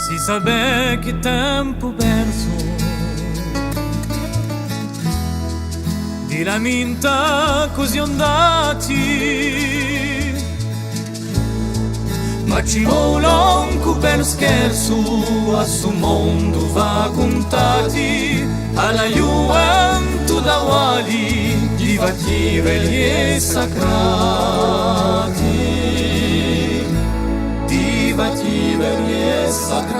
Si sa bene che tempo perso di la minta così ondati, ma ci vuole un per scherzo a su mondo va contati alla juventud da wali divati vegli sacrati, divati vegli sacrati.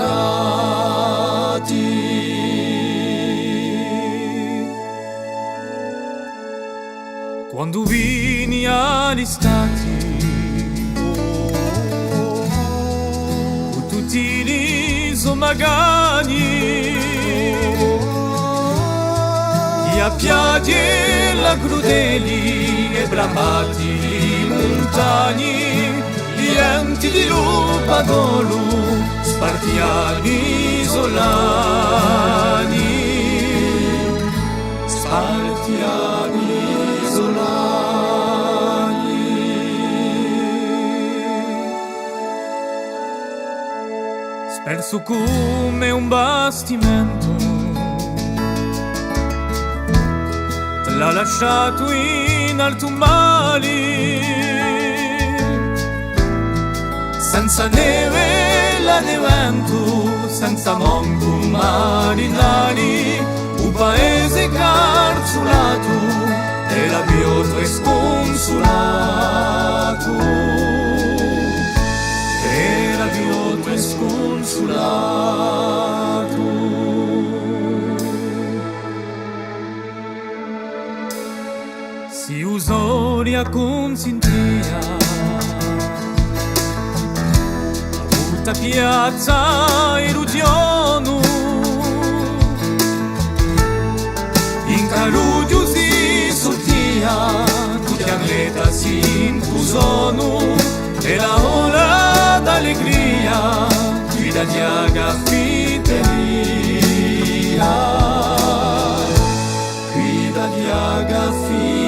Quando vini agli stati con tutti gli somagani gli appiati e la crudeli e bramati montagni gli enti di Lupadolu spartiani isolani, spartiani sperso come un bastimento te l'ha lasciato in alto mali, senza neve la nevento, senza monco marinari, un paese carzulato e la bioto è sconsolato, e la bioto è sconsolato. Si usoria consintia tutta piazza illusione in caludio si sortia tutti agleta si impusono e la ola d'allegria guida di agaffiteria, guida di agaffiteria.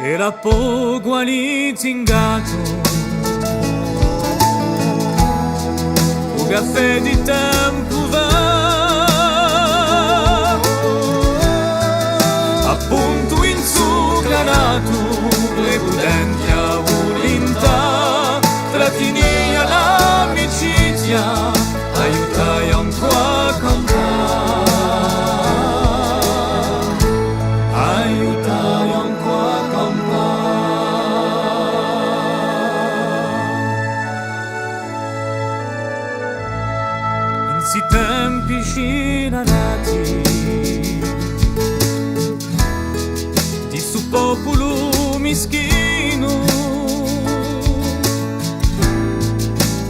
Era poco all'inzingato un caffè di tempo va appunto inzuccherato le prudenti a volontà trattinia l'amicizia aiutai un po' a campare, aiutai un po' a campare. In si tempi scinarati di su popolo mischino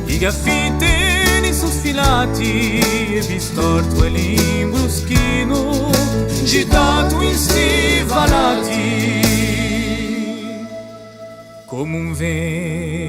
i gaffitini soffilati e bistorto e l'imbruschino gitato in stivalati come un vento